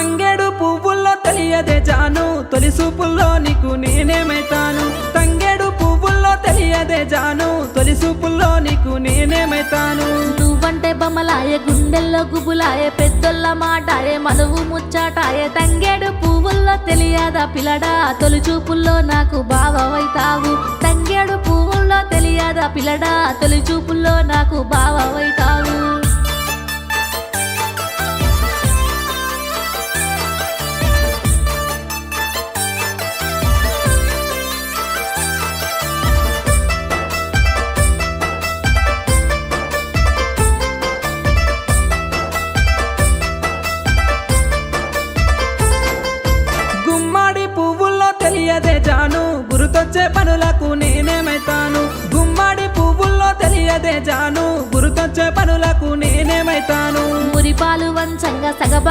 తంగేడు పువ్వుల్లో తెలియదే జాను తొలి చూపుల్లో నీకు నేనేమైతాను తంగేడు పువ్వుల్లో తెలియదే జాను తొలి చూపుల్లో నీకు నేనేమైతాను నువ్వంటే బొమ్మలాయే గుండెల్లో గుబులాయే పెద్దోళ్ళ మాటాయే మనువు ముచ్చాటాయే తంగేడు పువ్వుల్లో తెలియదా పిల్లడా తొలి చూపుల్లో నాకు బావవైతావు తంగేడు పువ్వుల్లో తెలియదా పిల్లడా తొలి చూపుల్లో నాకు బావవైతావు గుమ్మడి పువ్వుల్లో తెలియదే జాను గుర్తొచ్చే పనులకు నేనేమైతాను గుమ్మడి పువ్వుల్లో తెలియదే జాను గుర్తొచ్చే పనులకు నేనేమైతాను మురిపాలు వంచంగా సగభాగం